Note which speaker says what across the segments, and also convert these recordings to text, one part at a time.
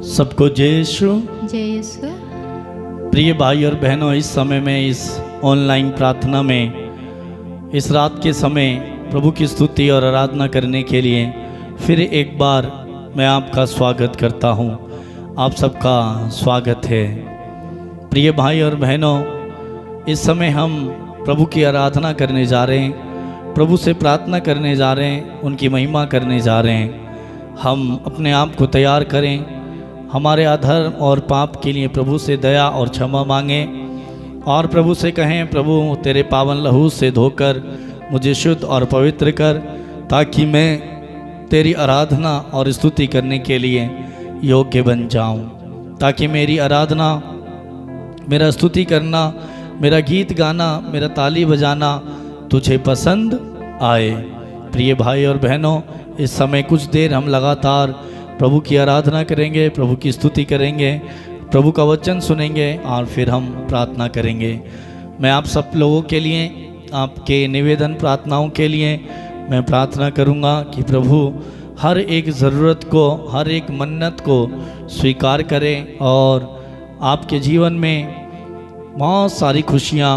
Speaker 1: सबको जय यीशु।
Speaker 2: जय यीशु।
Speaker 1: प्रिय भाई और बहनों, इस समय में इस ऑनलाइन प्रार्थना में इस रात के समय प्रभु की स्तुति और आराधना करने के लिए फिर एक बार मैं आपका स्वागत करता हूं। आप सबका स्वागत है। प्रिय भाई और बहनों, इस समय हम प्रभु की आराधना करने जा रहे हैं, प्रभु से प्रार्थना करने जा रहे हैं, उनकी महिमा करने जा रहे हैं। हम अपने आप को तैयार करें, हमारे अधर्म और पाप के लिए प्रभु से दया और क्षमा मांगें और प्रभु से कहें, प्रभु तेरे पावन लहू से धोकर मुझे शुद्ध और पवित्र कर, ताकि मैं तेरी आराधना और स्तुति करने के लिए योग्य बन जाऊं, ताकि मेरी आराधना, मेरा स्तुति करना, मेरा गीत गाना, मेरा ताली बजाना तुझे पसंद आए। प्रिय भाई और बहनों, इस समय कुछ देर हम लगातार प्रभु की आराधना करेंगे, प्रभु की स्तुति करेंगे, प्रभु का वचन सुनेंगे और फिर हम प्रार्थना करेंगे। मैं आप सब लोगों के लिए, आपके निवेदन प्रार्थनाओं के लिए मैं प्रार्थना करूंगा कि प्रभु हर एक ज़रूरत को, हर एक मन्नत को स्वीकार करें और आपके जीवन में बहुत सारी खुशियाँ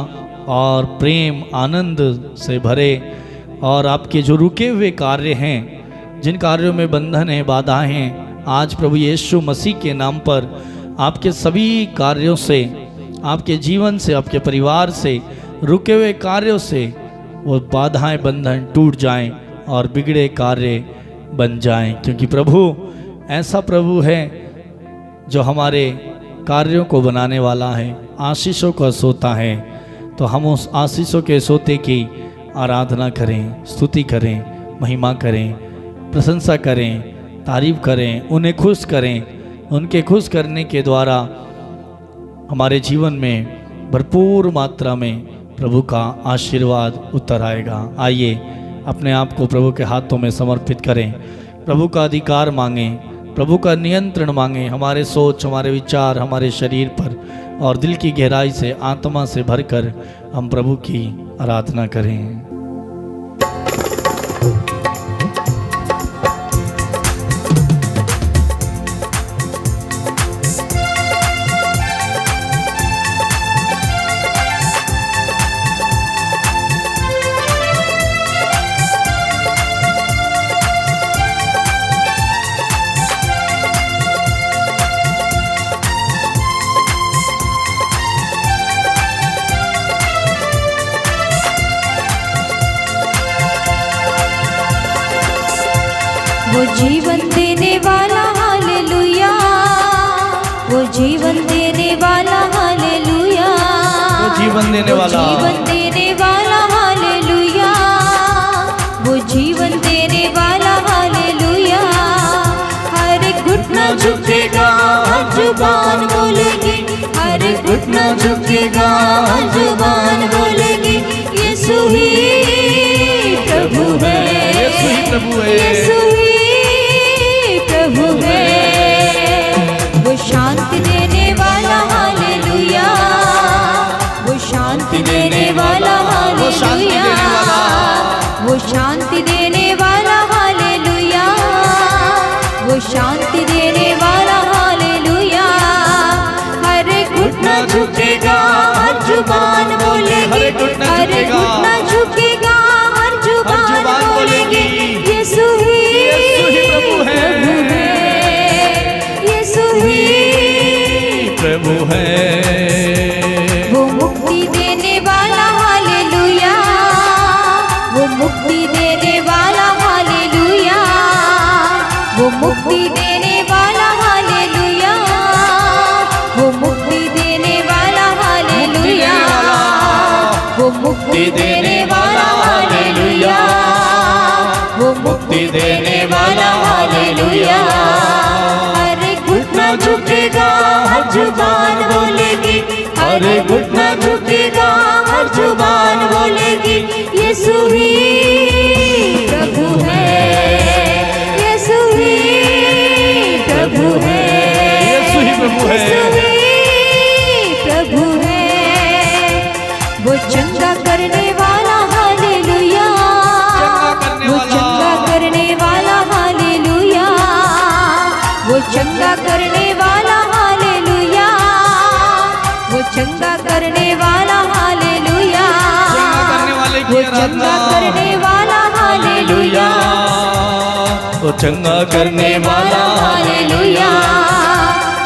Speaker 1: और प्रेम आनंद से भरे, और आपके जो रुके हुए कार्य हैं, जिन कार्यों में बंधन है, बाधाएं हैं, आज प्रभु यीशु मसीह के नाम पर आपके सभी कार्यों से, आपके जीवन से, आपके परिवार से, रुके हुए कार्यों से वो बाधाएं, बंधन टूट जाएं और बिगड़े कार्य बन जाएं, क्योंकि प्रभु ऐसा प्रभु है जो हमारे कार्यों को बनाने वाला है, आशीषों का सोता है। तो हम उस आशीषों के सोते की आराधना करें, स्तुति करें, महिमा करें, प्रशंसा करें, तारीफ करें, उन्हें खुश करें। उनके खुश करने के द्वारा हमारे जीवन में भरपूर मात्रा में प्रभु का आशीर्वाद उतर आएगा। आइए अपने आप को प्रभु के हाथों में समर्पित करें, प्रभु का अधिकार मांगें, प्रभु का नियंत्रण मांगें, हमारे सोच, हमारे विचार, हमारे शरीर पर और दिल की गहराई से, आत्मा से भरकर हम प्रभु की आराधना करें।
Speaker 2: वो जीवन देने वाला हालेलुया, वो जीवन देने वाला हालेलुया,
Speaker 1: वो जीवन देने वाला,
Speaker 2: जीवन देने वाला हालेलुया, वो जीवन देने वाला हालेलुया। हर एक घुटना झुकेगा, हर जुबान बोलेगी, हर एक घुटना झुकेगा, हर जुबान बोलेगी, यीशु ही प्रभु है,
Speaker 1: यीशु ही प्रभु है,
Speaker 2: यीशु ही प्रभु है। वो शांति देने वाला हालेलुया, वो शांति देने वाला हालेलुया, वो शांति देने वाला हालेलुया, वो शांति देने वाला हालेलुया। हर एक घुटना झुकेगा, हर जुबान बोलेगी, हर एक घुटना झुकेगा, हर जुबान बोलेगी, यीशु ही प्रभु है, यीशु ही
Speaker 1: प्रभु है।
Speaker 2: वो मुक्ति देने वाला हालेलुया, वो मुक्ति देने वाला हालेलुया, वो मुक्ति देने वाला हालेलुया, वो मुक्ति देने वाला हालेलुया, वो मुक्ति देने वाला हालेलुया, वो मुक्ति देने वाला हालेलुया। हर एक घुटना झुकेगा, हर जुबान बोलेगी, हर एक घुटना झुकेगा, हर जुबान बोलेगी, यीशु ही प्रभु है, यीशु ही प्रभु है,
Speaker 1: यीशु ही प्रभु है,
Speaker 2: यीशु ही प्रभु है। वो चंगा करने वाला हालेलुया, वो चंगा करने वाला हालेलुया, वो चंगा करने वाला हालेलुया, वो चंगा करने वाला हालेलुया, वो चंगा करने वाला हालेलुया,
Speaker 1: वो चंगा करने वाला
Speaker 2: हालेलुया।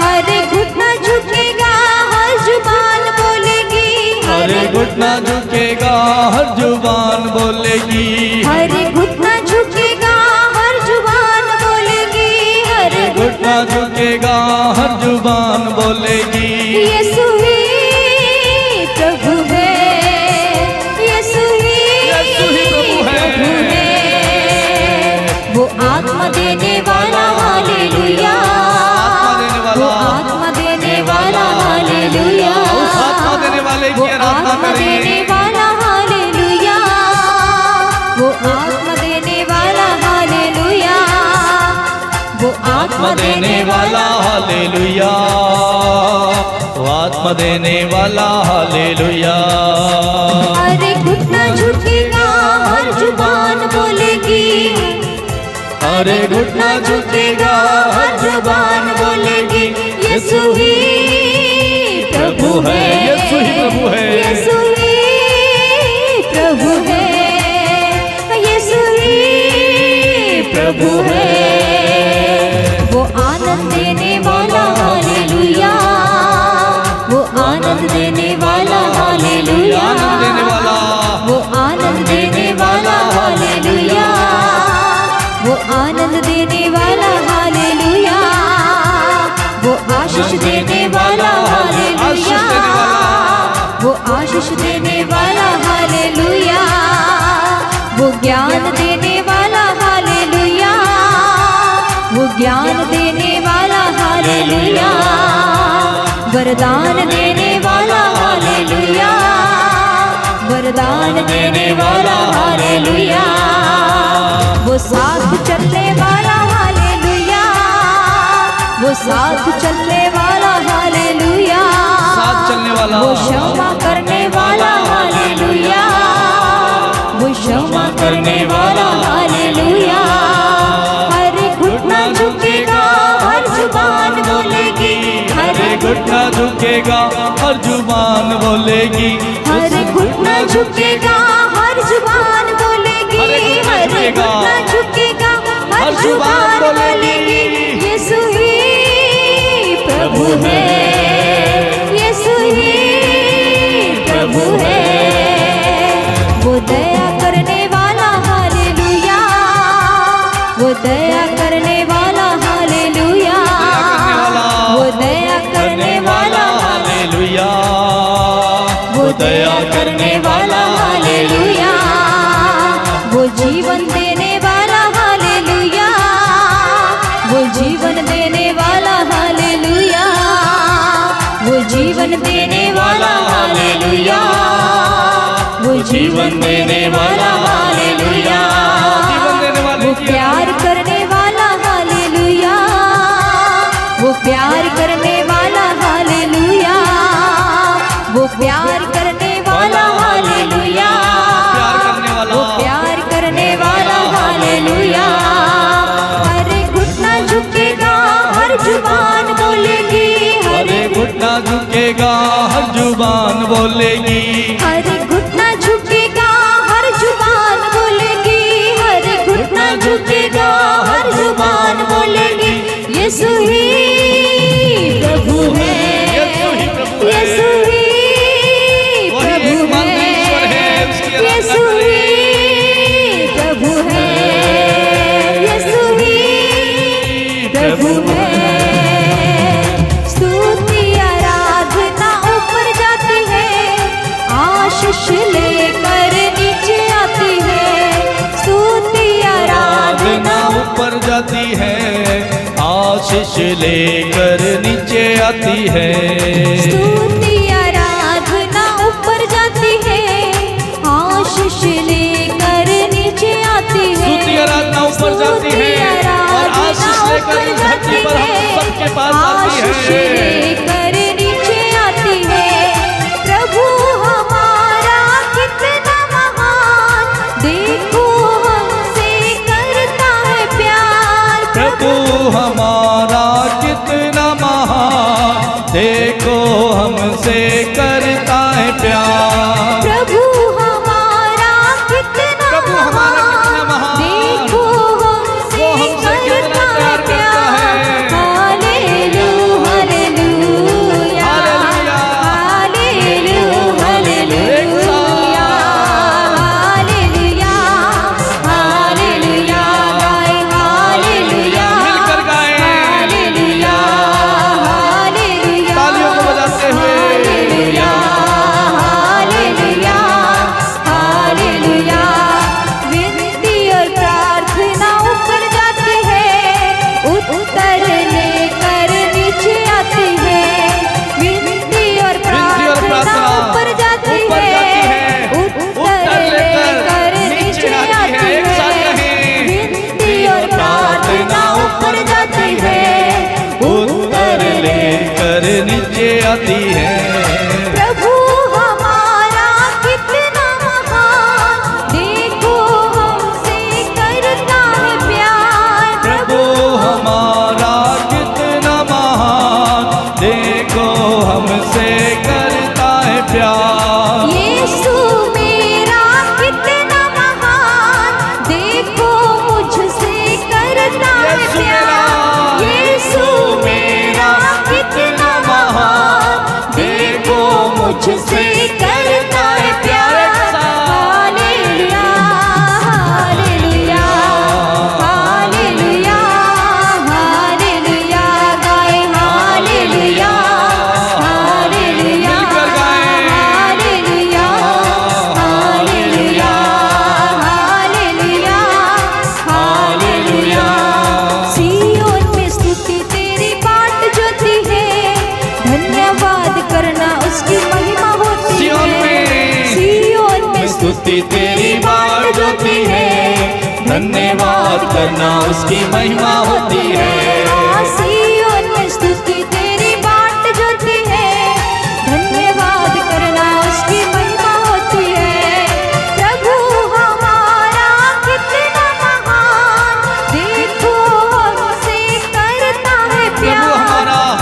Speaker 2: हर घुटना झुकेगा, हर जुबान बोलेगी,
Speaker 1: हर घुटना झुकेगा, हर जुबान बोलेगी,
Speaker 2: हर घुटना झुकेगा, हर जुबान बोलेगी, हर
Speaker 1: घुटना झुकेगा, हर जुबान बोलेगी।
Speaker 2: यीशु ही प्रभु है, यीशु ही
Speaker 1: प्रभु है।
Speaker 2: वो आत्मा देने वाला हालेलुया, वो आत्मा देने वाला हालेलुया,
Speaker 1: उस आत्मा देने वाले की आराधना
Speaker 2: आत्मा
Speaker 1: करें।
Speaker 2: देने वाला हालेलुया, वो आत्मा देने वाला हालेलुया, वो
Speaker 1: आत्मा देने वाला हालेलुया, वो आत्मा देने वाला हालेलुया।
Speaker 2: हर घुटना झुकेगा, हर जुबान बोलेगी,
Speaker 1: हर घुटना झुकेगा, हर जुबान बोलेगी,
Speaker 2: यीशु ही प्रभु है,
Speaker 1: यीशु ही प्रभु है,
Speaker 2: यीशु ही प्रभु है, यीशु ही प्रभु है। वो आनंद देने वाला हालेलुया, वो आनंद देने वाला हालेलुया,
Speaker 1: आनंद देने वाला,
Speaker 2: वो आनंद देने वाला हालेलुया, वो आनंद देने वाला हालेलुया, वो आशीष देने वाला हालेलुया, वो आशीष देने वाला हालेलुया, वो ज्ञान देने वाला हालेलुया, वो ज्ञान देने वाला हालेलुया, वरदान देने वाला हालेलुया, वरदान देने वाला हालेलुया, वो साथ चलने वाला हालेलुया, वो साथ चलने वाला हालेलुया,
Speaker 1: साथ चलने वाला,
Speaker 2: वो क्षमा करने वाला हालेलुया, वो क्षमा करने वाला हालेलुया। हर घुटना झुकेगा, हर जुबान बोलेगी,
Speaker 1: हर घुटना झुकेगा, हर जुबान बोलेगी,
Speaker 2: हर घुटना झुकेगा, हर जुबान बोलेगी, हर घुटना झुकेगा, हर जुबान बोलेगी, यीशु ही प्रभु है, यीशु ही प्रभु है। वो दया करने वाला हालेलुया, वो दया करने वाला हालेलुया, वो दया करने वाला
Speaker 1: हालेलुया,
Speaker 2: वो दया करने वाला हालेलुया, वो जीवन देने वाला हालेलुया, वो जीवन देने वाला हालेलुया, वो जीवन देने वाला हालेलुया, वो जीवन देने वाला हालेलुया, वो प्यार करने वाला हालेलुया, वो प्यार करने वाला हालेलुया, वो प्यार करने वाला हालेलुया, वो प्यार करने वाला हालेलुया। हर घुटना झुकेगा, हर जुबान बोलेगी,
Speaker 1: हर घुटना झुकेगा, हर जुबान बोलेगी,
Speaker 2: हर घुटना झुकेगा, हर जुबान बोलेगी, हर घुटना झुकेगा, हर जुबान बोलेगी, यीशु ही प्रभु है, यीशु ही प्रभु है, यीशु ही प्रभु है, यीशु ही प्रभु है। स्तुति आराधना ऊपर जाती है, आशीष लेकर नीचे आती है, स्तुति आराधना
Speaker 1: ऊपर जाती है, आशीष लेकर नीचे आती है,
Speaker 2: स्तुति आराधना ऊपर जाती है, आशीष लेकर नीचे आती है,
Speaker 1: स्तुति आराधना ऊपर जाती है और आशीष लेकर इस धरती पर हम सबके पास आती
Speaker 2: आशीष
Speaker 1: है।
Speaker 2: लेकर नीचे आती है। प्रभु हमारा कितना महान, देखो हमसे करता है प्यार,
Speaker 1: प्रभु हमारा हमसे करता है प्यार।
Speaker 2: प्रभु हमारा कितना महान, देखो हमसे करता है प्यार। Hallelujah hallelujah hallelujah hallelujah hallelujah hallelujah गाए हालेलुया
Speaker 1: मिलकर गाएं
Speaker 2: हालेलुया हालेलुया
Speaker 1: तालियों को बजाते हुए
Speaker 2: हालेलुया हालेलुया हालेलुया। विनती और प्रार्थना ऊपर जाती है, उत्तर लेकर नीचे आती है। विनती और प्रार्थना ऊपर जाती है, उत्तर लेकर नीचे आती है। विनती और प्रार्थना ऊपर जाती है,
Speaker 1: उत्तर लेकर नीचे आती है।
Speaker 2: प्रभु हमारा कितना महान, देखो हमसे करता है प्यार।
Speaker 1: प्रभु हमारा कितना महान, देखो हमसे करता है प्यार।
Speaker 2: यीशु मेरा कितना महान, देखो मुझसे करता है
Speaker 1: यीशु
Speaker 2: प्यार।
Speaker 1: मेरा,
Speaker 2: यीशु मेरा कितना महान, देखो मुझसे करता है प्यार। हालेलुया हालेलुया हालेलुया हालेलुया गाए हालेलुया हालेलुया
Speaker 1: मिलकर गाएं।
Speaker 2: Hallelujah hallelujah hallelujah hallelujah. सियोन में स्तुति तेरी बाट ज्योति है, धन्यवाद करना उसकी महिमा होती
Speaker 1: सियोन
Speaker 2: है।
Speaker 1: में,
Speaker 2: सियोन में
Speaker 1: स्तुति तेरी बात ज्योति है, धन्यवाद करना उसकी महिमा होती है।
Speaker 2: सियोन में स्तुति तेरी बाट ज्योति है, धन्यवाद करना उसकी महिमा होती है। प्रभु हमारा कितना महान, देखो हमसे करता है प्यार।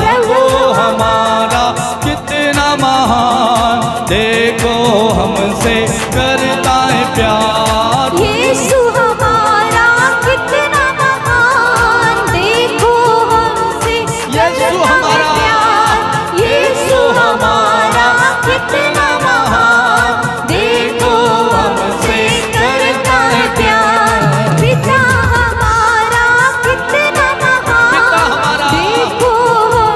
Speaker 1: प्रभु हमारा कितना महान, देखो हमसे करता है प्यार।
Speaker 2: यीशु हमारा कितना महान, देखो हमसे
Speaker 1: यीशु हमारा,
Speaker 2: यीशु हमारा कितना महान, देखो हमसे करता है प्यार। पिता हमारा कितना महान, देखो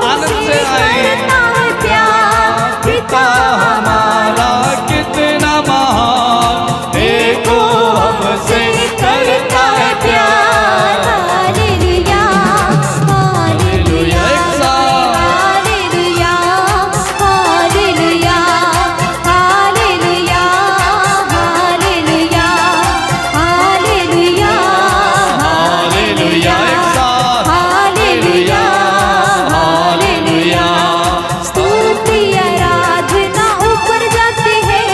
Speaker 2: हमसे करता है प्यार।
Speaker 1: पिता हमारा कितना महान, देखो हमसे करता है प्यार।
Speaker 2: Hallelujah hallelujah hallelujah hallelujah hallelujah hallelujah hallelujah
Speaker 1: hallelujah एक साथ
Speaker 2: हालेलुया हालेलुया। स्तुति आराधना ऊपर जाती है,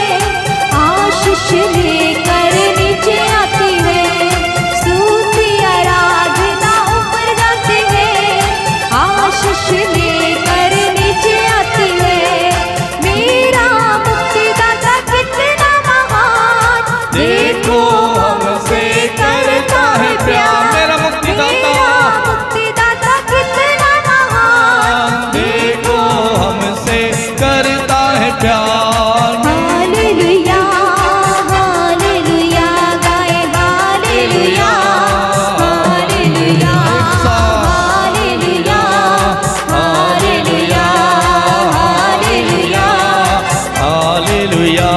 Speaker 2: आशीष लेकर नीचे आती है। स्तुति आराधना ऊपर जाती है, आशीष लेकर नीचे आती है। मेरा मुक्तिदाता कितना महान,
Speaker 1: देखो हमसे करता है प्यार। मेरा मुक्तिदाता,
Speaker 2: मुक्तिदाता कितना महान,
Speaker 1: देखो हमसे करता है प्यार।
Speaker 2: हालेलुया हालेलुया गाए hallelujah hallelujah hallelujah hallelujah hallelujah.
Speaker 1: Hallelujah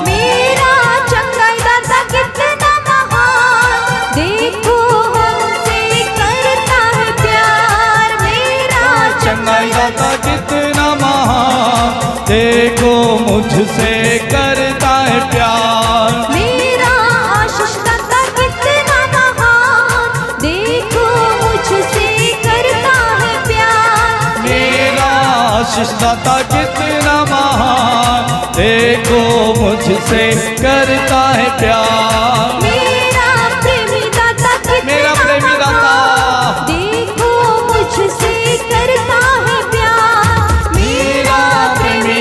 Speaker 2: मेरा चंगाईदाता कितना महान, देखो हमसे करता है प्यार। मेरा
Speaker 1: चंगाईदाता कितना महान, देखो मुझसे करता है प्यार।
Speaker 2: मेरा आशीषदाता कितना महान, देखो मुझसे करता है प्यार।
Speaker 1: मेरा आशीषदाता कितना महान, देखो मुझसे करता है प्यार।
Speaker 2: मेरा प्रेमी दाता
Speaker 1: मेरा
Speaker 2: कितना
Speaker 1: प्रेमी दाता,
Speaker 2: महान, देखो मुझसे करता है प्यार।
Speaker 1: मेरा प्रेमी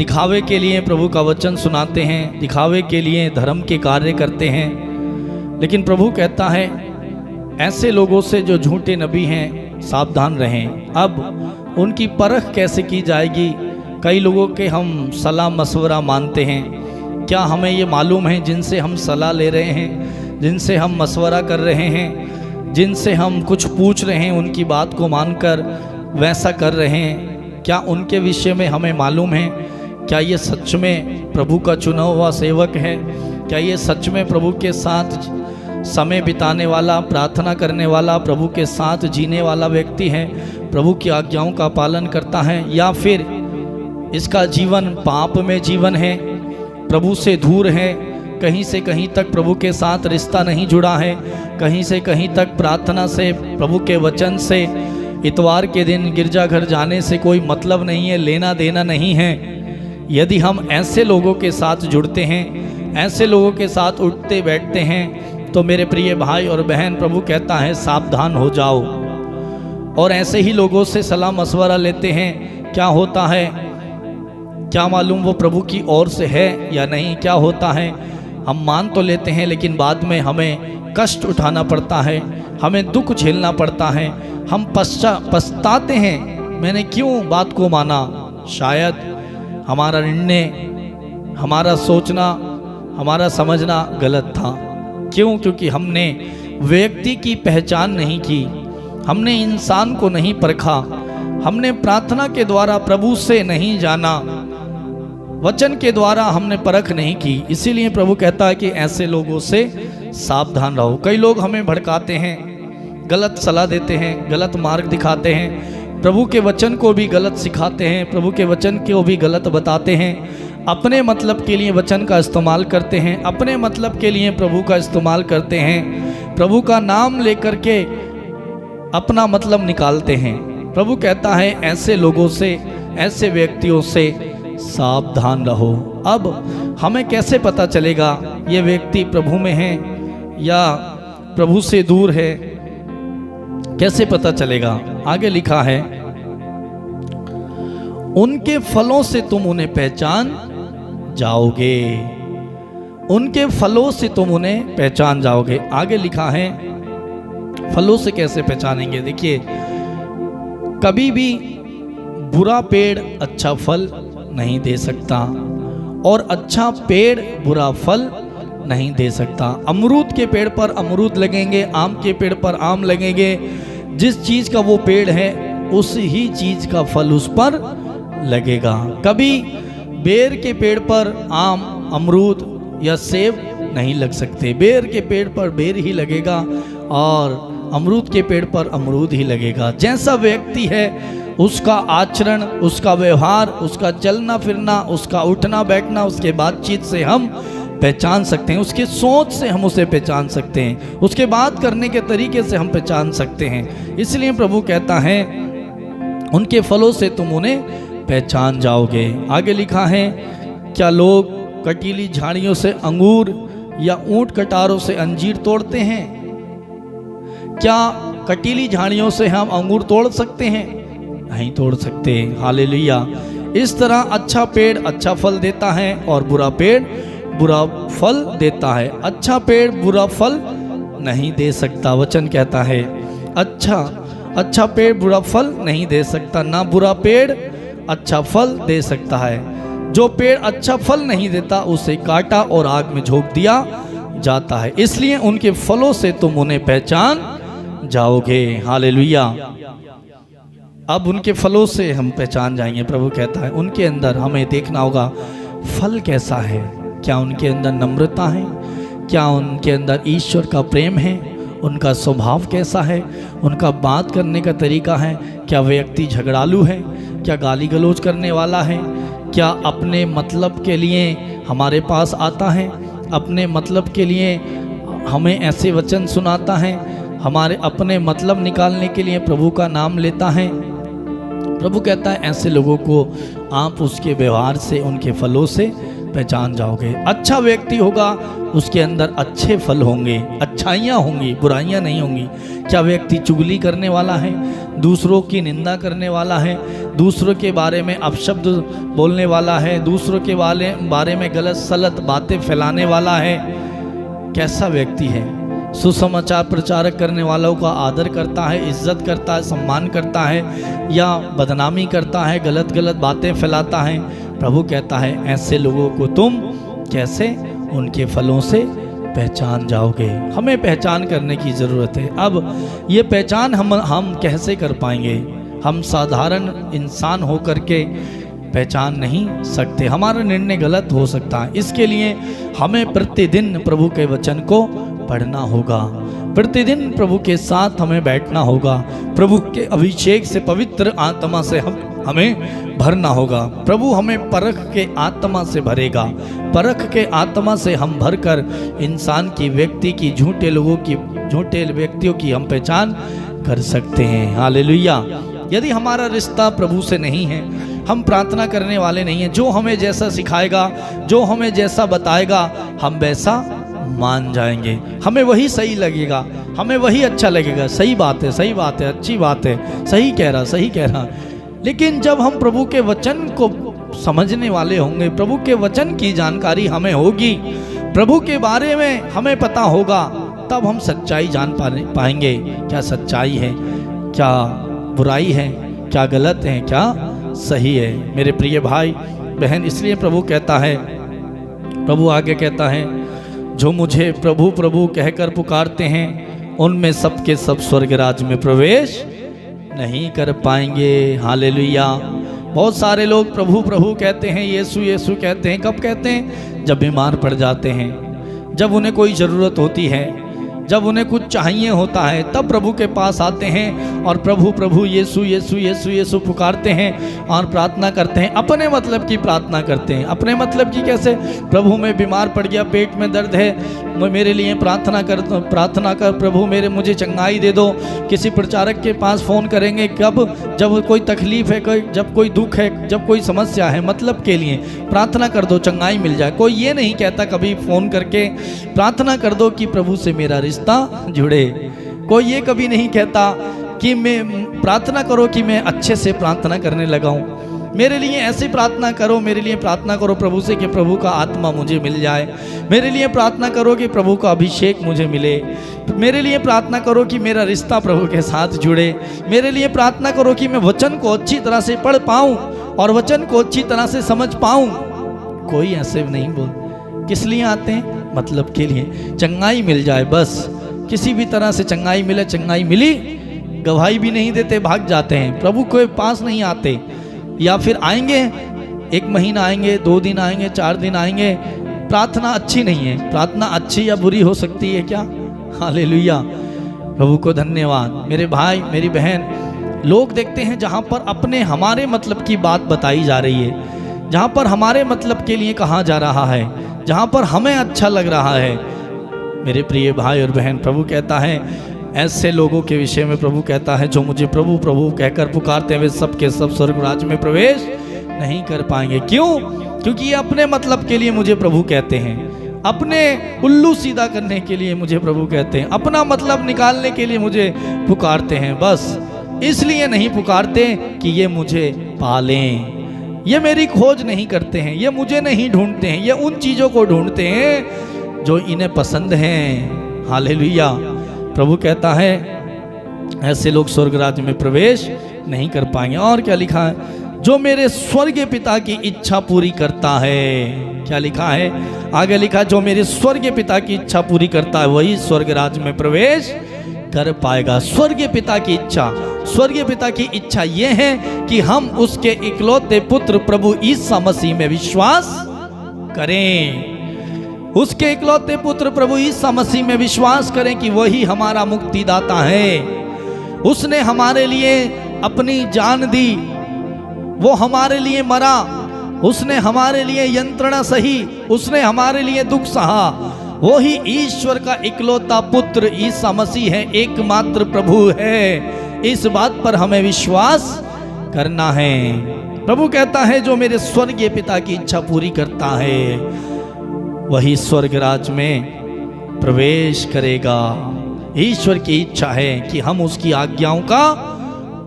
Speaker 1: दिखावे के लिए प्रभु का वचन सुनाते हैं, दिखावे के लिए धर्म के कार्य करते हैं। लेकिन प्रभु कहता है ऐसे लोगों से जो झूठे नबी हैं सावधान रहें। अब उनकी परख कैसे की जाएगी? कई लोगों के हम सलाह मशवरा मानते हैं। क्या हमें ये मालूम है जिनसे हम सलाह ले रहे हैं, जिनसे हम मशवरा कर रहे हैं, जिनसे हम कुछ पूछ रहे हैं, उनकी बात को मानकर वैसा कर रहे हैं, क्या उनके विषय में हमें मालूम है? क्या ये सच में प्रभु का चुना हुआ सेवक है? क्या ये सच में प्रभु के साथ समय बिताने वाला, प्रार्थना करने वाला, प्रभु के साथ जीने वाला व्यक्ति है, प्रभु की आज्ञाओं का पालन करता है, या फिर इसका जीवन पाप में जीवन है, प्रभु से दूर है, कहीं से कहीं तक प्रभु के साथ रिश्ता नहीं जुड़ा है, कहीं से कहीं तक प्रार्थना से, प्रभु के वचन से, इतवार के दिन गिरजाघर जाने से कोई मतलब नहीं है, लेना देना नहीं है। यदि हम ऐसे लोगों के साथ जुड़ते हैं, ऐसे लोगों के साथ उठते बैठते हैं, तो मेरे प्रिय भाई और बहन, प्रभु कहता है सावधान हो जाओ। और ऐसे ही लोगों से सलाह मशवरा लेते हैं, क्या होता है, क्या मालूम वो प्रभु की ओर से है या नहीं? क्या होता है, हम मान तो लेते हैं लेकिन बाद में हमें कष्ट उठाना पड़ता है, हमें दुख झेलना पड़ता है, हम पछताते हैं मैंने क्यों बात को माना। शायद हमारा निर्णय, हमारा सोचना, हमारा समझना गलत था। क्यों? क्योंकि हमने व्यक्ति की पहचान नहीं की, हमने इंसान को नहीं परखा, हमने प्रार्थना के द्वारा प्रभु से नहीं जाना, वचन के द्वारा हमने परख नहीं की। इसीलिए प्रभु कहता है कि ऐसे लोगों से सावधान रहो। कई लोग हमें भड़काते हैं, गलत सलाह देते हैं, गलत मार्ग दिखाते हैं, प्रभु के वचन को भी गलत सिखाते हैं, प्रभु के वचन को भी गलत बताते हैं, अपने मतलब के लिए वचन का इस्तेमाल करते हैं, अपने मतलब के लिए प्रभु का इस्तेमाल करते हैं, प्रभु का नाम लेकर के अपना मतलब निकालते हैं। प्रभु कहता है ऐसे लोगों से, ऐसे व्यक्तियों से सावधान रहो। अब हमें कैसे पता चलेगा ये व्यक्ति प्रभु में है या प्रभु से दूर है? कैसे पता चलेगा? आगे लिखा है उनके फलों से तुम उन्हें पहचान जाओगे। उनके फलों से तुम उन्हें पहचान जाओगे। आगे लिखा है फलों से कैसे पहचानेंगे? देखिए, कभी भी बुरा पेड़ अच्छा फल नहीं दे सकता और अच्छा पेड़ बुरा फल नहीं दे सकता। अमरूद के पेड़ पर अमरूद लगेंगे, आम के पेड़ पर आम लगेंगे। जिस चीज का वो पेड़ है उस ही चीज का फल उस पर लगेगा। कभी बेर के पेड़ पर आम, अमरूद या सेब नहीं लग सकते। बेर के पेड़ पर बेर ही लगेगा और अमरूद के पेड़ पर अमरूद ही लगेगा। जैसा व्यक्ति है उसका आचरण, उसका व्यवहार, उसका चलना फिरना, उसका उठना बैठना, उसके बातचीत से हम पहचान सकते हैं, उसकी सोच से हम उसे पहचान सकते हैं, उसके बात करने के तरीके से हम पहचान सकते हैं। इसलिए प्रभु कहता है उनके फलों से तुम उन्हें पहचान जाओगे। आगे लिखा है क्या लोग कटीली झाड़ियों से अंगूर या ऊंट कटारों से अंजीर तोड़ते हैं? क्या कटीली झाड़ियों से हम अंगूर तोड़ सकते हैं? नहीं तोड़ सकते। हालेलुया। इस तरह अच्छा पेड़ अच्छा फल देता है और बुरा पेड़ बुरा फल देता है। अच्छा पेड़ बुरा फल नहीं दे सकता। वचन कहता है अच्छा पेड़ बुरा फल नहीं दे सकता, ना बुरा पेड़ अच्छा फल दे सकता है। जो पेड़ अच्छा फल नहीं देता उसे काटा और आग में झोंक दिया जाता है। इसलिए उनके फलों से तुम उन्हें पहचान जाओगे। हालेलुया। अब उनके फलों से हम पहचान जाएंगे। प्रभु कहता है उनके अंदर हमें देखना होगा फल कैसा है। क्या उनके अंदर नम्रता है? क्या उनके अंदर ईश्वर का प्रेम है? उनका स्वभाव कैसा है? उनका बात करने का तरीका है? क्या व्यक्ति झगड़ालू है? क्या गाली गलौज करने वाला है? क्या अपने मतलब के लिए हमारे पास आता है? अपने मतलब के लिए हमें ऐसे वचन सुनाता है? हमारे अपने मतलब निकालने के लिए प्रभु का नाम लेता है? प्रभु कहता है ऐसे लोगों को आप उसके व्यवहार से, उनके फलों से पहचान जाओगे। अच्छा व्यक्ति होगा, उसके अंदर अच्छे फल होंगे, अच्छाइयाँ होंगी, बुराइयाँ नहीं होंगी। क्या व्यक्ति चुगली करने वाला है, दूसरों की निंदा करने वाला है, दूसरों के बारे में अपशब्द बोलने वाला है, दूसरों के बारे में गलत सलत बातें फैलाने वाला है, कैसा व्यक्ति है? सुसमाचार प्रचारक करने वालों का आदर करता है, इज्जत करता है, सम्मान करता है, या बदनामी करता है, गलत गलत बातें फैलाता है? प्रभु कहता है ऐसे लोगों को तुम कैसे, उनके फलों से पहचान जाओगे। हमें पहचान करने की ज़रूरत है। अब ये पहचान हम कैसे कर पाएंगे? हम साधारण इंसान होकर के पहचान नहीं सकते, हमारा निर्णय गलत हो सकता है। इसके लिए हमें प्रतिदिन प्रभु के वचन को पढ़ना होगा, प्रतिदिन प्रभु के साथ हमें बैठना होगा, प्रभु के अभिषेक से, पवित्र आत्मा से हमें भरना होगा। प्रभु हमें परख के आत्मा से भरेगा, परख के आत्मा से हम भरकर इंसान की, व्यक्ति की, झूठे लोगों की, झूठे व्यक्तियों की हम पहचान कर सकते हैं। हालेलुया। यदि हमारा रिश्ता प्रभु से नहीं है, हम प्रार्थना करने वाले नहीं हैं, जो हमें जैसा सिखाएगा, जो हमें जैसा बताएगा, हम वैसा मान जाएंगे, हमें वही सही लगेगा, हमें वही अच्छा लगेगा। सही बात है, सही बात है, अच्छी बात है, सही कह रहा, सही कह रहा। लेकिन जब हम प्रभु के वचन को समझने वाले होंगे, प्रभु के वचन की जानकारी हमें होगी, प्रभु के बारे में हमें पता होगा, तब हम सच्चाई जान पाएंगे। क्या सच्चाई है, क्या बुराई है, क्या गलत है, क्या सही है। मेरे प्रिय भाई बहन, इसलिए प्रभु कहता है, प्रभु आगे कहता है, जो मुझे प्रभु प्रभु कहकर पुकारते हैं, उनमें सब के सब स्वर्ग राज्य में प्रवेश नहीं कर पाएंगे। हालेलुया। बहुत सारे लोग प्रभु प्रभु कहते हैं, यीशु यीशु कहते हैं। कब कहते हैं? जब बीमार पड़ जाते हैं, जब उन्हें कोई ज़रूरत होती है, जब उन्हें कुछ चाहिए होता है, तब प्रभु के पास आते हैं और प्रभु प्रभु यीशु यीशु यीशु यीशु पुकारते हैं और प्रार्थना करते हैं। अपने मतलब की प्रार्थना करते हैं। अपने मतलब की कैसे? प्रभु मैं बीमार पड़ गया, पेट में दर्द है, मेरे लिए प्रार्थना कर प्रभु, मुझे चंगाई दे दो। किसी प्रचारक के पास फ़ोन करेंगे कब? जब कोई तकलीफ़ है, जब कोई दुख है, जब कोई समस्या है, मतलब के लिए प्रार्थना कर दो, चंगाई मिल जाए। कोई ये नहीं कहता कभी फ़ोन करके प्रार्थना कर दो कि प्रभु से मेरा रिश्ता जुड़े। कोई ये कभी नहीं कहता कि मैं प्रार्थना करो कि मैं अच्छे से प्रार्थना करने लगा हूँ, मेरे लिए ऐसे प्रार्थना करो, मेरे लिए प्रार्थना करो प्रभु से कि प्रभु का आत्मा मुझे मिल जाए, मेरे लिए प्रार्थना करो कि प्रभु का अभिषेक मुझे मिले, मेरे लिए प्रार्थना करो कि मेरा रिश्ता प्रभु के साथ जुड़े, मेरे लिए प्रार्थना करो कि मैं वचन को अच्छी तरह से पढ़ पाऊँ और वचन को अच्छी तरह से समझ पाऊँ। कोई ऐसे नहीं बोल। किस लिए आते हैं? मतलब के लिए, चंगाई मिल जाए बस, किसी भी तरह से चंगाई मिले। चंगाई मिली, गवाही भी नहीं देते, भाग जाते हैं, प्रभु के पास नहीं आते। या फिर आएंगे, 1 महीना आएंगे, 2 दिन आएंगे, 4 दिन आएंगे, प्रार्थना अच्छी नहीं है। प्रार्थना अच्छी या बुरी हो सकती है क्या? हालेलुया, प्रभु को धन्यवाद। मेरे भाई मेरी बहन, लोग देखते हैं जहाँ पर अपने हमारे मतलब की बात बताई जा रही है, जहाँ पर हमारे मतलब के लिए कहा जा रहा है, जहाँ पर हमें अच्छा लग रहा है। मेरे प्रिय भाई और बहन, प्रभु कहता है ऐसे लोगों के विषय में, प्रभु कहता है जो मुझे प्रभु प्रभु कहकर पुकारते हैं, वे सब के सब स्वर्ग राज्य में प्रवेश नहीं कर पाएंगे। क्यों? क्योंकि ये अपने मतलब के लिए मुझे प्रभु कहते हैं, अपने उल्लू सीधा करने के लिए मुझे प्रभु कहते हैं, अपना मतलब निकालने के लिए मुझे पुकारते हैं। बस इसलिए नहीं पुकारते कि ये मुझे पालें, ये मेरी खोज नहीं करते हैं, ये मुझे नहीं ढूंढते हैं, ये उन चीज़ों को ढूंढते हैं जो इन्हें पसंद हैं। हालेलुया। प्रभु कहता है ऐसे लोग स्वर्ग राज्य में प्रवेश नहीं कर पाएंगे। और क्या लिखा है? जो मेरे स्वर्गीय पिता की इच्छा पूरी करता है। क्या लिखा है? आगे लिखा, जो मेरे स्वर्गीय पिता की इच्छा पूरी करता है वही स्वर्ग राज्य में प्रवेश कर पाएगा। स्वर्गीय पिता की इच्छा, स्वर्गीय पिता की इच्छा यह है कि हम उसके इकलौते पुत्र प्रभु ईसा मसीह में विश्वास करें। उसके इकलौते पुत्र प्रभु ईसा मसीह में विश्वास करें कि वही हमारा मुक्तिदाता है। उसने हमारे लिए अपनी जान दी, वो हमारे लिए मरा, उसने हमारे लिए यंत्रणा सही, उसने हमारे लिए दुख सहा। वो ही ईश्वर का इकलौता पुत्र ईसा मसीह है, एकमात्र प्रभु है। इस बात पर हमें विश्वास करना है। प्रभु कहता है जो मेरे स्वर्गीय पिता की इच्छा पूरी करता है वही स्वर्ग राज में प्रवेश करेगा। ईश्वर की इच्छा है कि हम उसकी आज्ञाओं का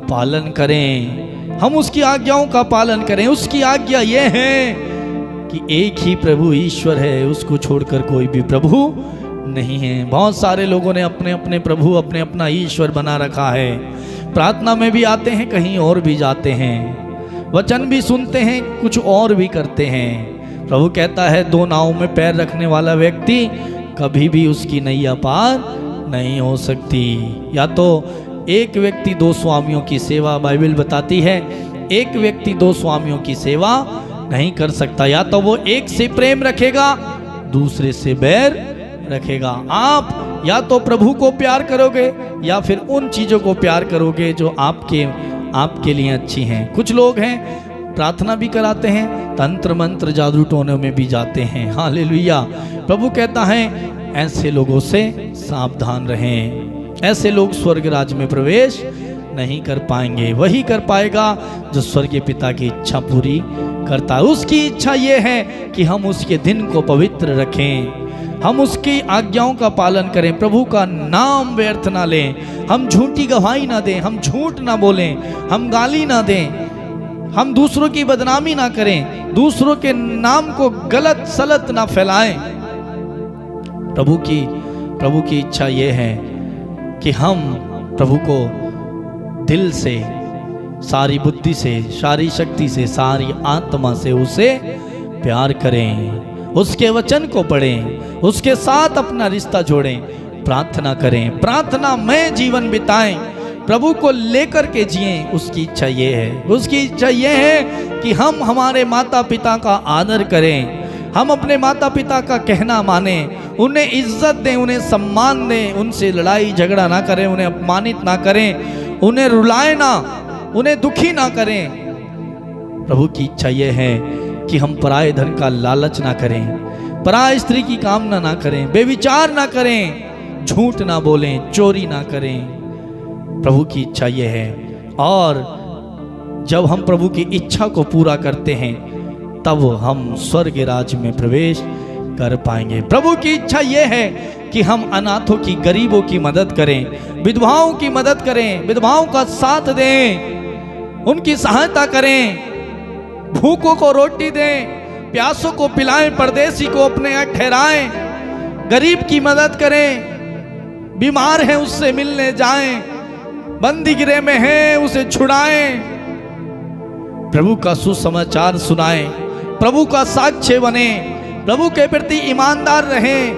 Speaker 1: पालन करें, हम उसकी आज्ञाओं का पालन करें। उसकी आज्ञा यह है कि एक ही प्रभु ईश्वर है, उसको छोड़कर कोई भी प्रभु नहीं है। बहुत सारे लोगों ने अपने अपने प्रभु, अपने अपना ईश्वर बना रखा है। प्रार्थना में भी आते हैं, कहीं और भी जाते हैं, वचन भी सुनते हैं, कुछ और भी करते हैं। प्रभु कहता है दो नाव में पैर रखने वाला व्यक्ति कभी भी उसकी नैया पार नहीं हो सकती। या तो एक व्यक्ति दो स्वामियों की सेवा, बाइबल बताती है एक व्यक्ति दो स्वामियों की सेवा नहीं कर सकता। या तो वो एक से प्रेम रखेगा, दूसरे से बैर रखेगा। आप या तो प्रभु को प्यार करोगे या फिर उन चीज़ों को प्यार करोगे जो आपके लिए अच्छी हैं। कुछ लोग हैं प्रार्थना भी कराते हैं, तंत्र मंत्र जादू टोने में भी जाते हैं। हालेलुया। प्रभु कहता है ऐसे लोगों से सावधान रहें। ऐसे लोग स्वर्ग राज्य में प्रवेश नहीं कर पाएंगे। वही कर पाएगा जो स्वर्गीय पिता की इच्छा पूरी करता है। उसकी इच्छा ये है कि हम उसके दिन को पवित्र रखें, हम उसकी आज्ञाओं का पालन करें, प्रभु का नाम व्यर्थ ना लें, हम झूठी गवाही ना दें, हम झूठ ना बोलें, हम गाली ना दें, हम दूसरों की बदनामी ना करें, दूसरों के नाम को गलत सलत ना फैलाएं। प्रभु की इच्छा ये है कि हम प्रभु को दिल से, सारी बुद्धि से, सारी शक्ति से, सारी आत्मा से उसे प्यार करें, उसके वचन को पढ़ें, उसके साथ अपना रिश्ता जोड़ें, प्रार्थना करें, प्रार्थना में जीवन बिताएं, प्रभु को लेकर के जिएं। उसकी इच्छा ये है, उसकी इच्छा ये है कि हम हमारे माता पिता का आदर करें, हम अपने माता पिता का कहना माने, उन्हें इज्जत दें, उन्हें सम्मान दें, उनसे लड़ाई झगड़ा ना करें, उन्हें अपमानित ना करें, उन्हें रुलाएं ना, उन्हें दुखी ना करें। प्रभु की इच्छा यह है कि हम पराये धन का लालच ना करें, पराय स्त्री की कामना ना करें, बेविचार ना करें, झूठ ना बोलें, चोरी ना करें। प्रभु की इच्छा यह है। और जब हम प्रभु की इच्छा को पूरा करते हैं तब हम स्वर्ग राज्य में प्रवेश कर पाएंगे। प्रभु की इच्छा यह है कि हम अनाथों की, गरीबों की मदद करें, विधवाओं की मदद करें, विधवाओं का साथ दें, उनकी सहायता करें, भूखों को रोटी दें, प्यासों को पिलाएं, परदेसी को अपने यहाँ ठहराएं, गरीब की मदद करें, बीमार है उससे मिलने जाएं, बंदी गृह में है उसे छुड़ाएं, प्रभु का सुसमाचार सुनाएं, प्रभु का साक्ष्य बने, प्रभु के प्रति ईमानदार रहें,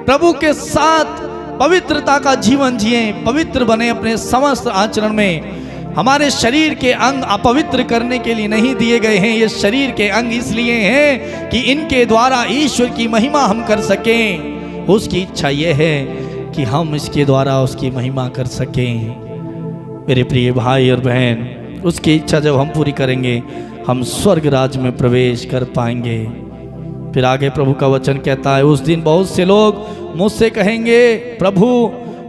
Speaker 1: प्रभु के साथ पवित्रता का जीवन जिए, पवित्र बने अपने समस्त आचरण में। हमारे शरीर के अंग अपवित्र करने के लिए नहीं दिए गए हैं, ये शरीर के अंग इसलिए हैं कि इनके द्वारा ईश्वर की महिमा हम कर सकें। उसकी इच्छा ये है कि हम इसके द्वारा उसकी महिमा कर सकें। मेरे प्रिय भाई और बहन, उसकी इच्छा जब हम पूरी करेंगे हम स्वर्ग राज्य में प्रवेश कर पाएंगे। फिर आगे प्रभु का वचन कहता है, उस दिन बहुत से लोग मुझसे कहेंगे, प्रभु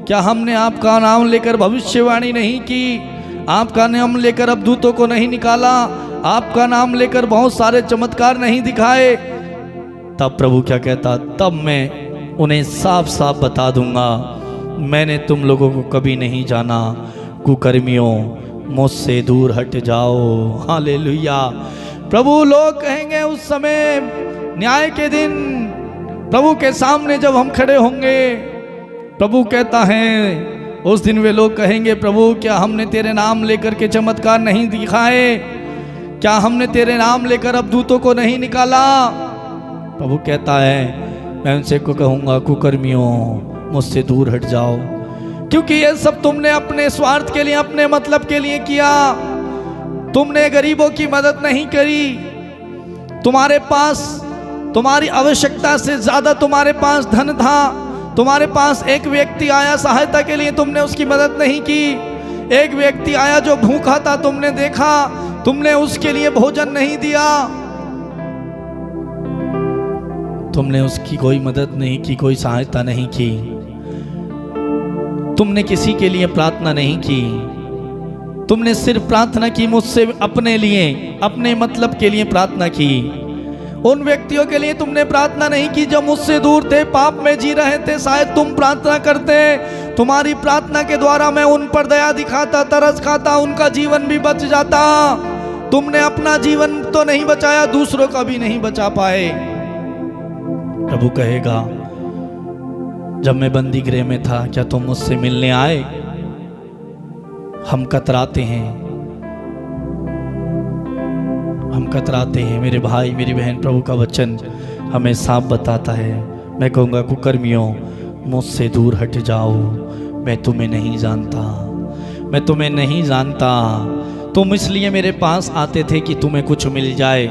Speaker 1: क्या हमने आपका नाम लेकर भविष्यवाणी नहीं की, आपका नाम लेकर अबदूतों को नहीं निकाला, आपका नाम लेकर बहुत सारे चमत्कार नहीं दिखाए? तब प्रभु क्या कहता, तब मैं उन्हें साफ साफ बता दूंगा, मैंने तुम लोगों को कभी नहीं जाना, कुकर्मियों मुझसे दूर हट जाओ। हालेलुया। प्रभु लोग कहेंगे उस समय न्याय के दिन, प्रभु के सामने जब हम खड़े होंगे, प्रभु कहता है उस दिन वे लोग कहेंगे, प्रभु क्या हमने तेरे नाम लेकर के चमत्कार नहीं दिखाए, क्या हमने तेरे नाम लेकर अबदूतों को नहीं निकाला? प्रभु कहता है मैं उनसे को कहूँगा, कुकर्मियों मुझसे दूर हट जाओ, क्योंकि ये सब तुमने अपने स्वार्थ के लिए, अपने मतलब के लिए किया। तुमने गरीबों की मदद नहीं करी, तुम्हारे पास तुम्हारी आवश्यकता से ज्यादा तुम्हारे पास धन था, तुम्हारे पास एक व्यक्ति आया सहायता के लिए, तुमने उसकी मदद नहीं की। एक व्यक्ति आया जो भूखा था, तुमने देखा, तुमने उसके लिए भोजन नहीं दिया, तुमने उसकी कोई मदद नहीं की, कोई सहायता नहीं की, तुमने किसी के लिए प्रार्थना नहीं की। तुमने सिर्फ प्रार्थना की मुझसे अपने लिए, अपने मतलब के लिए प्रार्थना की। उन व्यक्तियों के लिए तुमने प्रार्थना नहीं की जो मुझसे दूर थे, पाप में जी रहे थे। शायद तुम प्रार्थना करते, तुम्हारी प्रार्थना के द्वारा मैं उन पर दया दिखाता, तरस खाता, उनका जीवन भी बच जाता। तुमने अपना जीवन तो नहीं बचाया, दूसरों का भी नहीं बचा पाए। प्रभु कहेगा, जब मैं बंदी गृह में था, क्या तुम मुझसे मिलने आए? हम कतराते हैं, हम कतराते हैं। मेरे भाई, मेरी बहन, प्रभु का वचन हमें साफ बताता है। मैं कहूँगा, कुकर्मियों, मुझसे दूर हट जाओ, मैं तुम्हें नहीं जानता, मैं तुम्हें नहीं जानता। तुम इसलिए मेरे पास आते थे कि तुम्हें कुछ मिल जाए,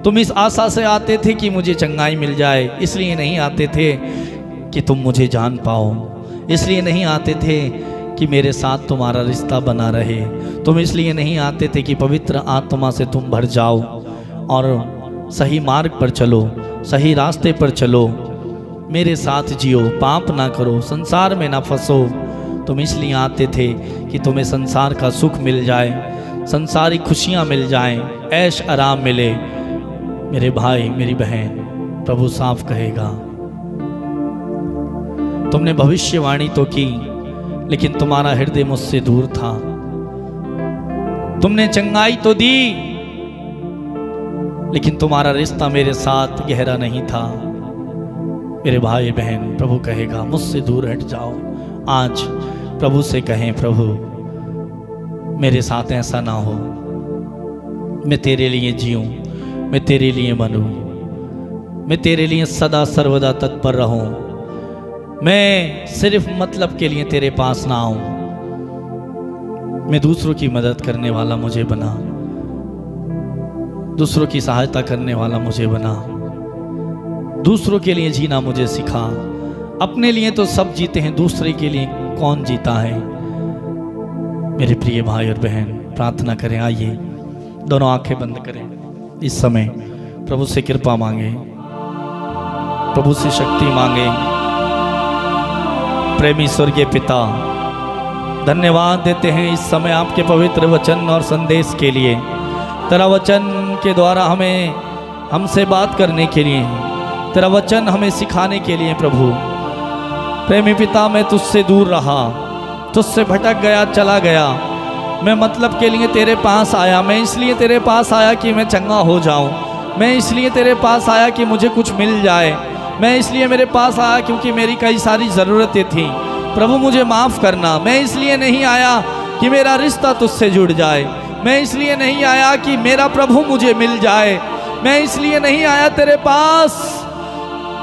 Speaker 1: तुम इस आशा से आते थे कि मुझे चंगाई मिल जाए। इसलिए नहीं आते थे कि तुम मुझे जान पाओ, इसलिए नहीं आते थे कि मेरे साथ तुम्हारा रिश्ता बना रहे। तुम इसलिए नहीं आते थे कि पवित्र आत्मा से तुम भर जाओ और सही मार्ग पर चलो, सही रास्ते पर चलो, मेरे साथ जियो, पाप ना करो, संसार में ना फंसो। तुम इसलिए आते थे कि तुम्हें संसार का सुख मिल जाए, संसारी खुशियाँ मिल जाएं, ऐश आराम मिले। मेरे भाई, मेरी बहन, प्रभु साफ कहेगा, तुमने भविष्यवाणी तो की, लेकिन तुम्हारा हृदय मुझसे दूर था। तुमने चंगाई तो दी, लेकिन तुम्हारा रिश्ता मेरे साथ गहरा नहीं था। मेरे भाई बहन, प्रभु कहेगा, मुझसे दूर हट जाओ। आज प्रभु से कहें, प्रभु मेरे साथ ऐसा ना हो, मैं तेरे लिए जीऊं, मैं तेरे लिए बनूं, मैं तेरे लिए सदा सर्वदा तत्पर रहूं, मैं सिर्फ मतलब के लिए तेरे पास ना आऊं। मैं दूसरों की मदद करने वाला मुझे बना, दूसरों की सहायता करने वाला मुझे बना, दूसरों के लिए जीना मुझे सिखा। अपने लिए तो सब जीते हैं, दूसरे के लिए कौन जीता है? मेरे प्रिय भाई और बहन, प्रार्थना करें। आइए दोनों आंखें बंद करें। इस समय प्रभु से कृपा मांगे, प्रभु से शक्ति मांगे। प्रेमी स्वर्गीय पिता, धन्यवाद देते हैं इस समय आपके पवित्र वचन और संदेश के लिए। तेरा वचन के द्वारा हमें हमसे बात करने के लिए, तेरा वचन हमें सिखाने के लिए। प्रभु प्रेमी पिता, मैं तुझसे दूर रहा, तुझसे भटक गया, चला गया। मैं मतलब के लिए तेरे पास आया। मैं इसलिए तेरे पास आया कि मैं चंगा हो जाऊं। मैं इसलिए तेरे पास आया कि मुझे कुछ मिल जाए। मैं इसलिए मेरे पास आया क्योंकि मेरी कई सारी ज़रूरतें थी। प्रभु मुझे माफ़ करना। मैं इसलिए नहीं आया कि मेरा रिश्ता तुझसे जुड़ जाए। मैं इसलिए नहीं आया कि मेरा प्रभु मुझे मिल जाए। मैं इसलिए नहीं आया तेरे पास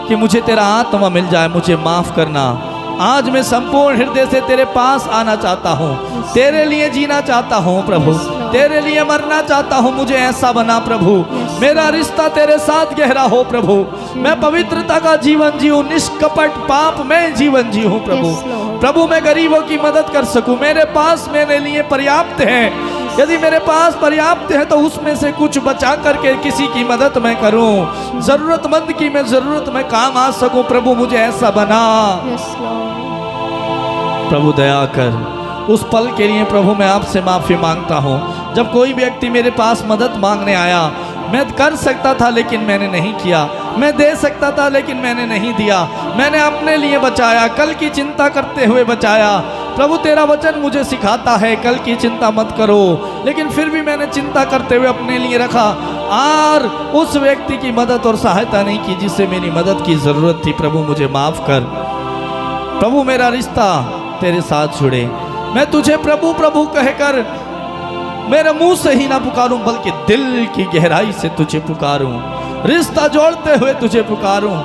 Speaker 1: कि मुझे तेरा आत्मा मिल जाए। मुझे माफ़ करना। आज मैं संपूर्ण हृदय से तेरे पास आना चाहता हूँ, तेरे लिए जीना चाहता हूँ प्रभु, तेरे लिए मरना चाहता हूँ। मुझे ऐसा बना प्रभु, मेरा रिश्ता तेरे साथ गहरा हो प्रभु। मैं पवित्रता का जीवन जीऊँ, निष्कपट पाप में जीवन जीऊँ प्रभु। प्रभु मैं गरीबों की मदद कर सकूँ। मेरे पास मेरे लिए पर्याप्त है। यदि मेरे पास पर्याप्त है तो उसमें से कुछ बचा करके किसी की मदद मैं करूं, जरूरतमंद की मैं जरूरत में काम आ सकूं। प्रभु मुझे ऐसा बना। प्रभु दया कर। उस पल के लिए प्रभु मैं आपसे माफ़ी मांगता हूं। जब कोई व्यक्ति मेरे पास मदद मांगने आया, मैं कर सकता था लेकिन मैंने नहीं किया। मैं दे सकता था लेकिन मैंने नहीं दिया। मैंने अपने लिए बचाया, कल की चिंता करते हुए बचाया। प्रभु तेरा वचन मुझे सिखाता है कल की चिंता मत करो, लेकिन फिर भी मैंने चिंता करते हुए अपने लिए रखा और उस व्यक्ति की मदद और सहायता नहीं की जिससे मेरी मदद की ज़रूरत थी। प्रभु मुझे माफ़ कर। प्रभु मेरा रिश्ता तेरे साथ जुड़े। मैं तुझे प्रभु प्रभु कहकर मेरे मुंह से ही ना पुकारूं, बल्कि दिल की गहराई से तुझे पुकारूं। रिश्ता जोड़ते हुए तुझे पुकारूं,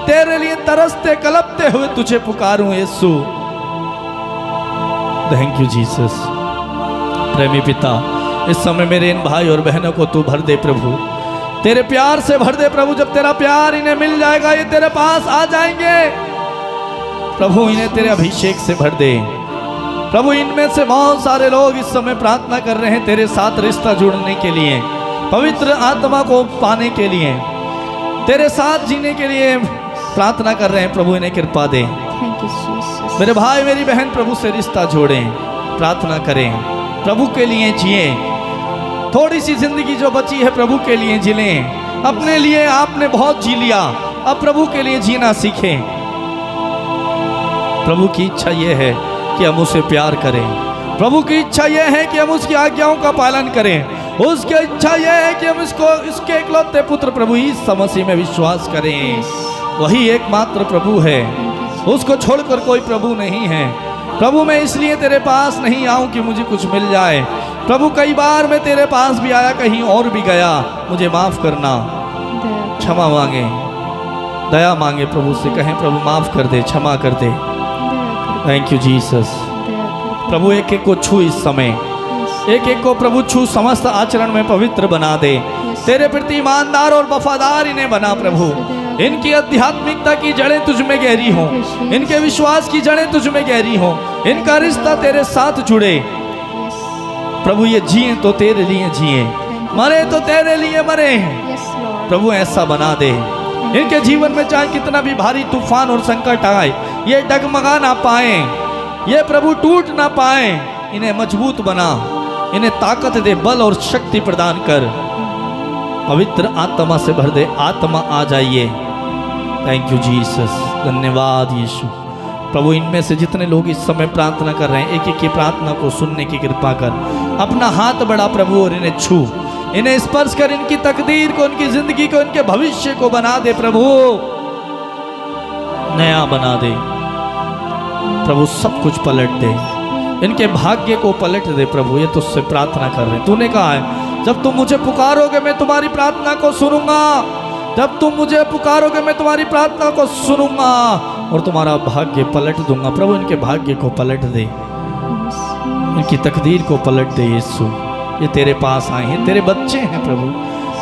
Speaker 1: तेरे लिए तरसते कलपते हुए तुझे पुकारूं। यीशु, थैंक यू जीसस। प्रेमी पिता, इस समय मेरे इन भाई और बहनों को तू भर दे प्रभु, तेरे प्यार से भर दे प्रभु। जब तेरा प्यार इन्हें मिल जाएगा, ये तेरे पास आ जाएंगे प्रभु। इन्हें तेरे अभिषेक से भर दे प्रभु। इनमें से बहुत सारे लोग इस समय प्रार्थना कर रहे हैं तेरे साथ रिश्ता जुड़ने के लिए, पवित्र आत्मा को पाने के लिए, तेरे साथ जीने के लिए प्रार्थना कर रहे हैं। प्रभु इन्हें कृपा दे। मेरे भाई मेरी बहन प्रभु से रिश्ता जोड़ें, प्रार्थना करें प्रभु के लिए जिए। थोड़ी सी जिंदगी जो बची है प्रभु के लिए जी लें। अपने लिए आपने बहुत जी लिया, अब प्रभु के लिए जीना सीखें। प्रभु की इच्छा यह है कि हम उसे प्यार करें। प्रभु की इच्छा यह है कि हम उसकी आज्ञाओं का पालन करें। उसकी इच्छा यह है कि हम इसके इकलौते पुत्र प्रभु यीशु मसीह में विश्वास करें। वही एकमात्र प्रभु है, उसको छोड़कर कोई प्रभु नहीं है। प्रभु मैं इसलिए तेरे पास नहीं आऊं कि मुझे कुछ मिल जाए। प्रभु कई बार मैं तेरे पास भी आया, कहीं और भी गया, मुझे माफ करना। क्षमा मांगे, दया मांगे, प्रभु से कहें प्रभु माफ कर दे, क्षमा कर दे। Thank you Jesus. प्रभु एक एक को छू इस समय, एक एक को प्रभु छू, समस्त आचरण में पवित्र बना दे। तेरे प्रति ईमानदार और वफादार इन्हें बना प्रभु। इनकी आध्यात्मिकता की जड़ें तुझ में गहरी हों, इनके विश्वास की जड़ें तुझ में गहरी हों, इनका रिश्ता तेरे साथ जुड़े। प्रभु ये जिए तो तेरे लिए जिए, मरे तो तेरे लिए मरे। प्रभु ऐसा बना दे। इनके जीवन में चाहे कितना भी भारी तूफान और संकट आए, ये डगमगा ना पाए, ये प्रभु टूट ना पाए। इन्हें मजबूत बना, इन्हें ताकत दे, बल और शक्ति प्रदान कर। पवित्र आत्मा से भर दे, आत्मा आ जाइए। थैंक यू जीसस, धन्यवाद यीशु। प्रभु इनमें से जितने लोग इस समय प्रार्थना कर रहे हैं, एक एक की प्रार्थना को सुनने की कृपा कर। अपना हाथ बढ़ा प्रभु और इन्हें छू, इन्हें स्पर्श कर, इनकी तकदीर को, इनकी जिंदगी को, इनके भविष्य को बना दे प्रभु, नया बना दे प्रभु। सब कुछ पलट दे, इनके भाग्य को पलट दे प्रभु। ये तुझसे प्रार्थना कर रहे हैं। तूने कहा है जब तुम मुझे पुकारोगे मैं तुम्हारी प्रार्थना को सुनूंगा। जब तुम मुझे पुकारोगे मैं तुम्हारी प्रार्थना को सुनूंगा और तुम्हारा भाग्य पलट दूंगा। प्रभु इनके भाग्य को पलट दे, इनकी तकदीर को पलट दे यीशु। ये तेरे पास आए हैं, तेरे बच्चे हैं प्रभु,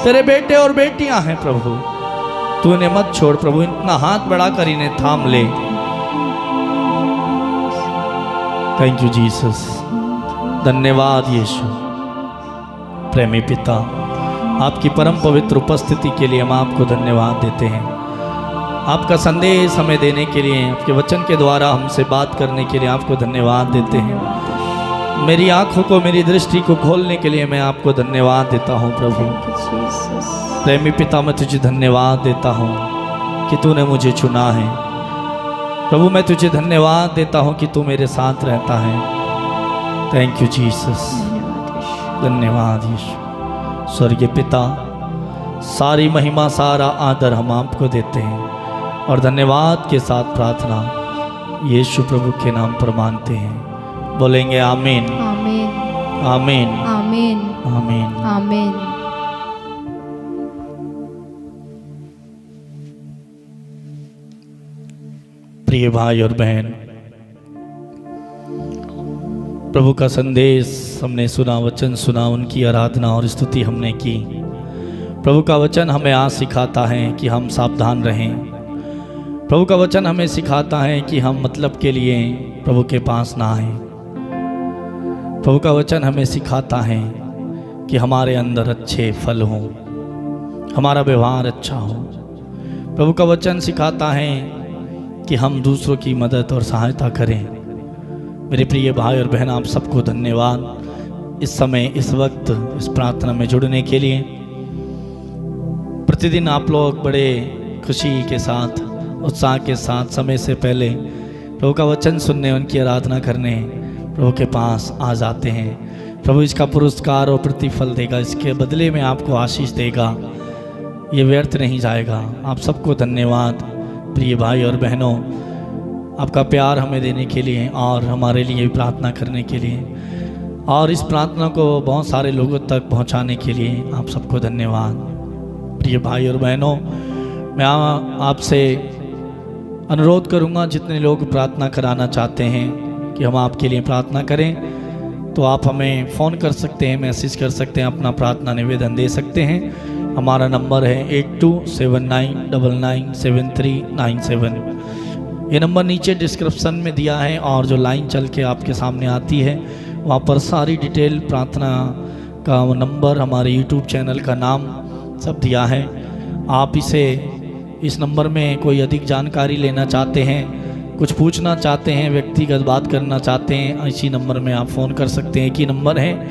Speaker 1: तेरे बेटे और बेटियां हैं प्रभु। तू इन्हें मत छोड़ प्रभु, इतना हाथ बढ़ाकर इन्हें थाम ले। थैंक यू जीसस, धन्यवाद यीशु। प्रेमी पिता, आपकी परम पवित्र उपस्थिति के लिए हम आपको धन्यवाद देते हैं। आपका संदेश हमें देने के लिए, आपके वचन के द्वारा हमसे बात करने के लिए आपको धन्यवाद देते हैं। मेरी आंखों को, मेरी दृष्टि को खोलने के लिए मैं आपको धन्यवाद देता हूँ प्रभु। प्रेमी पिता, मैं तुझे धन्यवाद देता हूँ कि तूने मुझे चुना है प्रभु। मैं तुझे धन्यवाद देता हूँ कि तू मेरे साथ रहता है। थैंक यू जीसस, धन्यवाद यीशु। स्वर्गीय पिता, सारी महिमा, सारा आदर हम आपको देते हैं और धन्यवाद के साथ प्रार्थना यीशु प्रभु के नाम पर मानते हैं। बोलेंगे आमीन,
Speaker 2: आमीन,
Speaker 1: आमीन,
Speaker 2: आमीन,
Speaker 1: आमीन,
Speaker 2: आमीन।
Speaker 1: प्रिय भाई और बहन, प्रभु का संदेश हमने सुना, वचन सुना, उनकी आराधना और स्तुति हमने की। प्रभु का वचन हमें आज सिखाता है कि हम सावधान रहें। प्रभु का वचन हमें सिखाता है कि हम मतलब के लिए प्रभु के पास ना आए। प्रभु का वचन हमें सिखाता है कि हमारे अंदर अच्छे फल हों, हमारा व्यवहार अच्छा हो। प्रभु का वचन सिखाता है कि हम दूसरों की मदद और सहायता करें। मेरे प्रिय भाई और बहन, आप सबको धन्यवाद इस समय, इस वक्त, इस प्रार्थना में जुड़ने के लिए। प्रतिदिन आप लोग बड़े खुशी के साथ, उत्साह के साथ समय से पहले प्रभु का वचन सुनने, उनकी आराधना करने प्रभु के पास आ जाते हैं। प्रभु इसका पुरस्कार और प्रतिफल देगा, इसके बदले में आपको आशीष देगा, ये व्यर्थ नहीं जाएगा। आप सबको धन्यवाद प्रिय भाई और बहनों, आपका प्यार हमें देने के लिए और हमारे लिए प्रार्थना करने के लिए और इस प्रार्थना को बहुत सारे लोगों तक पहुंचाने के लिए आप सबको धन्यवाद। प्रिय भाई और बहनों, मैं आपसे अनुरोध करूंगा, जितने लोग प्रार्थना कराना चाहते हैं कि हम आपके लिए प्रार्थना करें, तो आप हमें फ़ोन कर सकते हैं, मैसेज कर सकते हैं, अपना प्रार्थना निवेदन दे सकते हैं। हमारा नंबर है 8279997397। ये नंबर नीचे डिस्क्रिप्शन में दिया है और जो लाइन चल के आपके सामने आती है वहाँ पर सारी डिटेल, प्रार्थना का नंबर, हमारे यूट्यूब चैनल का नाम सब दिया है। आप इस नंबर में कोई अधिक जानकारी लेना चाहते हैं कुछ पूछना चाहते हैं, व्यक्तिगत बात करना चाहते हैं, इसी नंबर में आप फ़ोन कर सकते हैं। एक ही नंबर है,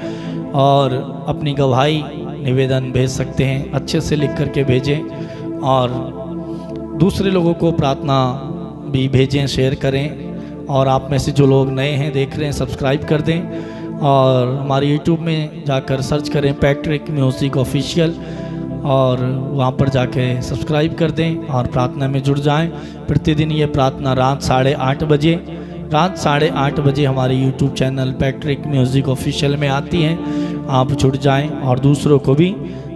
Speaker 1: और अपनी गवाही निवेदन भेज सकते हैं, अच्छे से लिख करके भेजें, और दूसरे लोगों को प्रार्थना भी भेजें, शेयर करें। और आप में से जो लोग नए हैं, देख रहे हैं, सब्सक्राइब कर दें, और हमारे यूट्यूब में जाकर सर्च करें पैट्रिक म्यूज़िक ऑफिशियल, और वहाँ पर जाके सब्सक्राइब कर दें और प्रार्थना में जुड़ जाएं। प्रतिदिन ये प्रार्थना रात 8:30 बजे हमारे YouTube channel Patrick music official में आती हैं। आप जुड़ जाएं और दूसरों को भी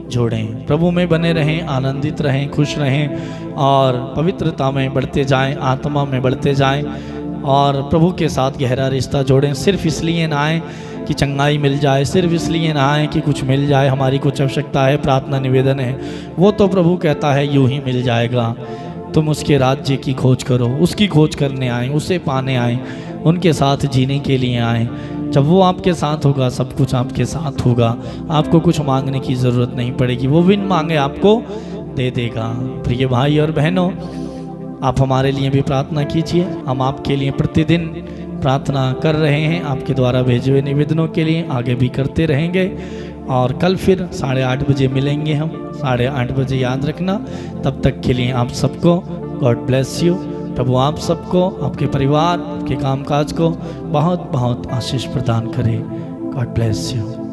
Speaker 1: जोड़ें। प्रभु में बने रहें, आनंदित रहें, खुश रहें, और पवित्रता में बढ़ते जाएं, आत्मा में बढ़ते जाएं, और प्रभु के साथ गहरा रिश्ता जोड़ें। सिर्फ इसलिए ना आए कि चंगाई मिल जाए, सिर्फ इसलिए ना आए कि कुछ मिल जाए, हमारी कुछ आवश्यकता है, प्रार्थना निवेदन है, वो तो प्रभु कहता है यूं ही मिल जाएगा। तुम उसके राज्य की खोज करो, उसकी खोज करने आए, उसे पाने आए, उनके साथ जीने के लिए आए। जब वो आपके साथ होगा, सब कुछ आपके साथ होगा, आपको कुछ मांगने की ज़रूरत नहीं पड़ेगी, वो बिन मांगे आपको दे देगा। प्रिय भाई और बहनों, आप हमारे लिए भी प्रार्थना कीजिए। हम आपके लिए प्रतिदिन प्रार्थना कर रहे हैं, आपके द्वारा भेजे हुए निवेदनों के लिए आगे भी करते रहेंगे। और कल फिर 8:30 बजे मिलेंगे हम, 8:30 बजे याद रखना। तब तक के लिए आप सबको गॉड ब्लेस यू। प्रभु आप सबको, आपके परिवार, आपके कामकाज को बहुत बहुत आशीष प्रदान करे। God bless you.